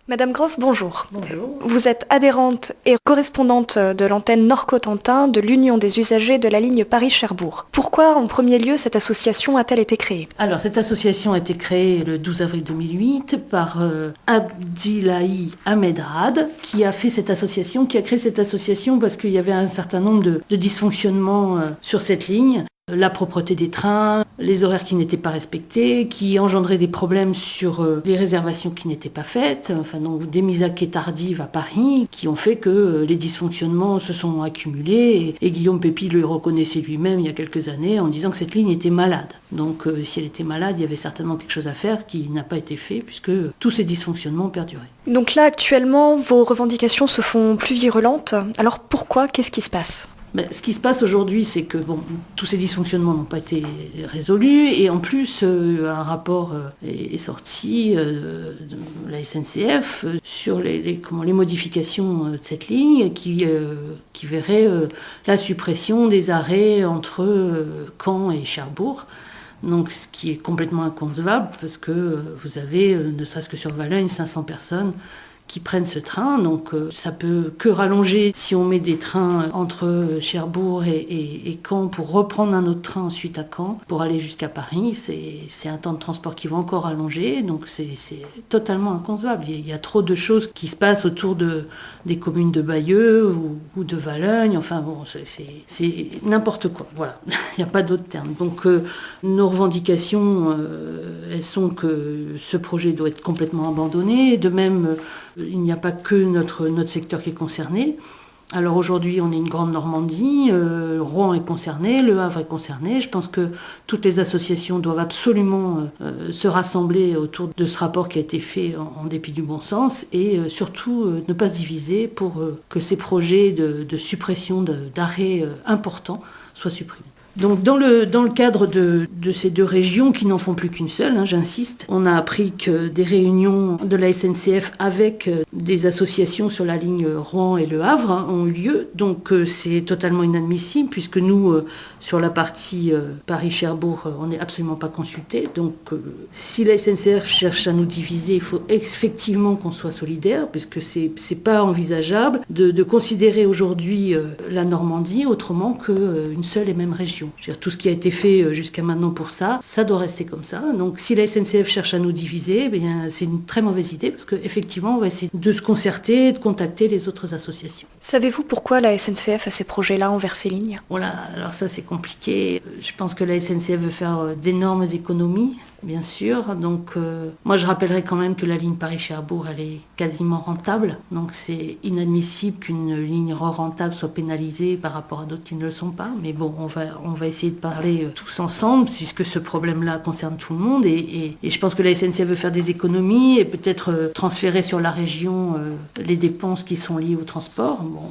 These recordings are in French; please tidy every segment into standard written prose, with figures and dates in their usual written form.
Madame Groff, bonjour. Bonjour. Vous êtes adhérente et correspondante de l'antenne Nord-Cotentin de l'Union des usagers de la ligne Paris-Cherbourg. Pourquoi, en premier lieu, cette association a-t-elle été créée ? Alors, cette association a été créée le 12 avril 2008 par Abdillahi Ahmedrad, qui a créé cette association parce qu'il y avait un certain nombre de dysfonctionnements sur cette ligne. La propreté des trains, les horaires qui n'étaient pas respectés, qui engendraient des problèmes sur les réservations qui n'étaient pas faites, enfin donc des mises à quai tardives à Paris, qui ont fait que les dysfonctionnements se sont accumulés et Guillaume Pépi le reconnaissait lui-même il y a quelques années en disant que cette ligne était malade. Donc si elle était malade, il y avait certainement quelque chose à faire qui n'a pas été fait puisque tous ces dysfonctionnements perduraient. Donc là, actuellement, vos revendications se font plus virulentes. Alors pourquoi ? Qu'est-ce qui se passe ? Ce qui se passe aujourd'hui, c'est que tous ces dysfonctionnements n'ont pas été résolus et en plus, un rapport est sorti de la SNCF sur les modifications de cette ligne qui verrait la suppression des arrêts entre Caen et Cherbourg. Donc, ce qui est complètement inconcevable parce que vous avez, ne serait-ce que sur Valognes, 500 personnes qui prennent ce train, donc ça peut que rallonger si on met des trains entre Cherbourg et Caen pour reprendre un autre train ensuite à Caen pour aller jusqu'à Paris. C'est un temps de transport qui va encore allonger, donc c'est totalement inconcevable. Il y a trop de choses qui se passent autour des communes de Bayeux ou de Valognes, enfin bon, c'est n'importe quoi, voilà, il n'y a pas d'autre terme. Donc nos revendications, elles sont que ce projet doit être complètement abandonné, de même il n'y a pas que notre secteur qui est concerné. Alors aujourd'hui, on est une grande Normandie, Rouen est concerné, Le Havre est concerné. Je pense que toutes les associations doivent absolument se rassembler autour de ce rapport qui a été fait en dépit du bon sens et surtout ne pas se diviser pour que ces projets de suppression d'arrêts importants soient supprimés. Donc dans le cadre de ces deux régions qui n'en font plus qu'une seule, j'insiste, on a appris que des réunions de la SNCF avec des associations sur la ligne Rouen et Le Havre ont eu lieu. Donc c'est totalement inadmissible puisque nous, sur la partie Paris-Cherbourg, on n'est absolument pas consultés. Donc si la SNCF cherche à nous diviser, il faut effectivement qu'on soit solidaire puisque c'est pas envisageable de considérer aujourd'hui la Normandie autrement qu'une seule et même région. Je veux dire, tout ce qui a été fait jusqu'à maintenant pour ça doit rester comme ça. Donc si la SNCF cherche à nous diviser, c'est une très mauvaise idée parce qu'effectivement, on va essayer de se concerter, de contacter les autres associations. Savez-vous pourquoi la SNCF a ces projets-là envers ces lignes ? Voilà, alors ça c'est compliqué. Je pense que la SNCF veut faire d'énormes économies, bien sûr. Donc moi je rappellerai quand même que la ligne Paris-Cherbourg, elle est quasiment rentable. Donc c'est inadmissible qu'une ligne rentable soit pénalisée par rapport à d'autres qui ne le sont pas. Mais bon, on va essayer de parler tous ensemble puisque ce problème-là concerne tout le monde. Et je pense que la SNCF veut faire des économies et peut-être transférer sur la région les dépenses qui sont liées au transport. Bon,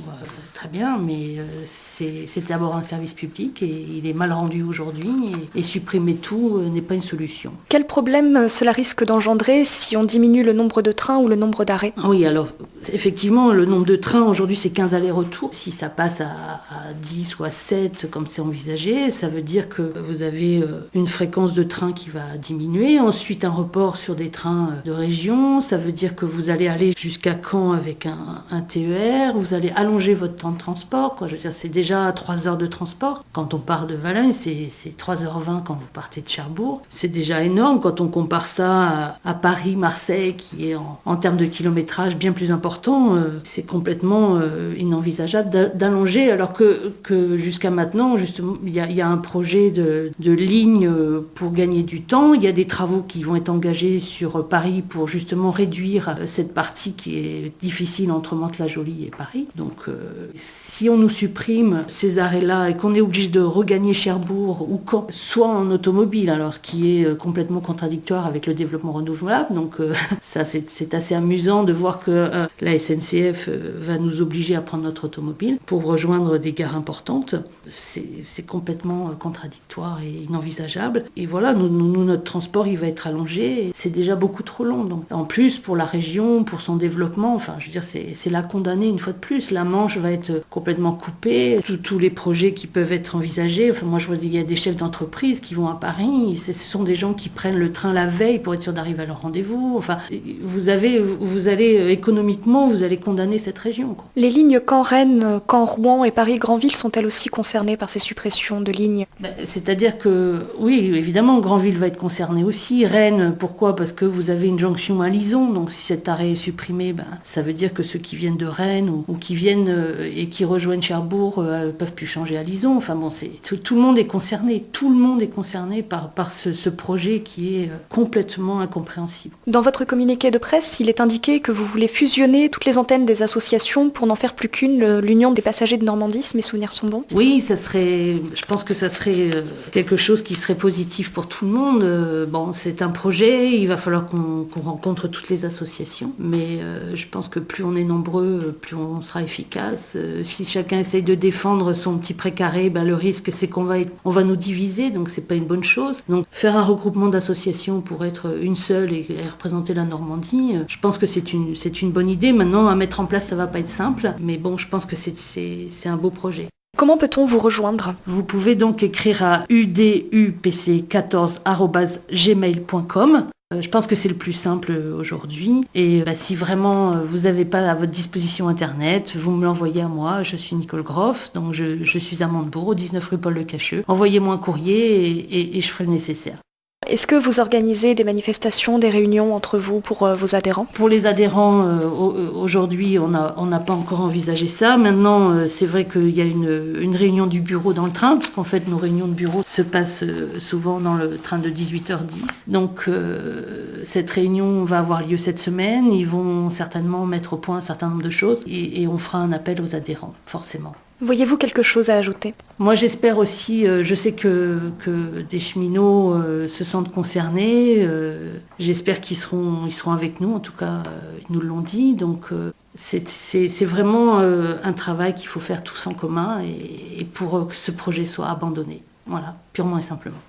très bien, mais c'est d'abord un service public et il est mal rendu aujourd'hui et supprimer tout n'est pas une solution. Quel problème cela risque d'engendrer si on diminue le nombre de trains ou le nombre d'arrêts ? Oui, alors effectivement, le nombre de trains aujourd'hui c'est 15 allers-retours. Si ça passe à 10 ou à 7 comme c'est envisagé, ça veut dire que vous avez une fréquence de train qui va diminuer. Ensuite, un report sur des trains de région. Ça veut dire que vous allez aller jusqu'à Caen avec un TER. Vous allez allonger votre temps de transport. Je veux dire, c'est déjà 3 heures de transport. Quand on part de Valognes, c'est 3h20 quand vous partez de Cherbourg. C'est déjà énorme quand on compare ça à Paris, Marseille, qui est en termes de kilométrage bien plus important. C'est complètement inenvisageable d'allonger, alors que jusqu'à maintenant, justement, il y a un projet de ligne pour gagner du temps. Il y a des travaux qui vont être engagés sur Paris pour justement réduire cette partie qui est difficile entre Mantes-la-Jolie et Paris. Donc, si on nous supprime ces arrêts-là et qu'on est obligé de regagner Cherbourg ou Caen, soit en automobile, alors ce qui est complètement contradictoire avec le développement renouvelable. Donc ça, c'est assez amusant de voir que la SNCF va nous obliger à prendre notre automobile pour rejoindre des gares importantes. C'est complètement contradictoire et inenvisageable. Et voilà, nous, notre transport, il va être allongé. C'est déjà beaucoup trop long. Donc, en plus, pour la région, pour son développement, enfin, je veux dire, c'est la condamner une fois de plus. La Manche va être complètement coupée. Tous les projets qui peuvent être envisagés. Enfin, moi, je vois qu'il y a des chefs d'entreprise qui vont à Paris. Ce sont des gens qui prennent le train la veille pour être sûr d'arriver à leur rendez-vous. Enfin, vous allez économiquement, vous allez condamner cette région, quoi. Les lignes Caen-Rennes, Caen-Rouen et Paris-Granville sont-elles aussi concernées par ces suppressions de lignes? C'est-à-dire que, oui, évidemment, Granville va être concerné aussi. Rennes, pourquoi? Parce que vous avez une jonction à Lison. Donc, si cet arrêt est supprimé, ça veut dire que ceux qui viennent de Rennes ou qui viennent et qui rejoignent Cherbourg peuvent plus changer à Lison. Enfin bon, tout le monde est concerné. Tout le monde est concerné par ce projet qui est complètement incompréhensible. Dans votre communiqué de presse, il est indiqué que vous voulez fusionner toutes les antennes des associations pour n'en faire plus qu'une, l'Union des passagers de Normandie, si mes souvenirs sont bons. Oui, je pense que ça serait quelque chose qui serait positif pour tout le monde. Bon, c'est un projet, il va falloir qu'on rencontre toutes les associations, mais je pense que plus on est nombreux, plus on sera efficace. Si chacun essaye de défendre son petit précaré, le risque c'est qu'on va nous diviser, donc c'est pas une bonne chose. Donc faire un regroupement d'associations pour être une seule et représenter la Normandie, je pense que c'est une bonne idée. Maintenant, à mettre en place, ça va pas être simple, mais bon, je pense que c'est un beau projet. Comment peut-on vous rejoindre? Vous pouvez donc écrire à udupc14@gmail.com. Je pense que c'est le plus simple aujourd'hui. Et si vraiment vous n'avez pas à votre disposition Internet, vous me l'envoyez à moi. Je suis Nicole Groff, donc je suis à Montebourg, au 19 rue Paul Le Cacheux. Envoyez-moi un courrier et je ferai le nécessaire. Est-ce que vous organisez des manifestations, des réunions entre vous pour vos adhérents? Pour les adhérents, aujourd'hui, on n'a pas encore envisagé ça. Maintenant, c'est vrai qu'il y a une réunion du bureau dans le train, parce qu'en fait, nos réunions de bureau se passent souvent dans le train de 18h10. Donc, cette réunion va avoir lieu cette semaine. Ils vont certainement mettre au point un certain nombre de choses et on fera un appel aux adhérents, forcément. Voyez-vous quelque chose à ajouter? Moi, j'espère aussi, je sais que des cheminots se sentent concernés. J'espère qu'ils seront avec nous. En tout cas, ils nous l'ont dit. Donc, c'est vraiment un travail qu'il faut faire tous en commun et pour que ce projet soit abandonné. Voilà, purement et simplement.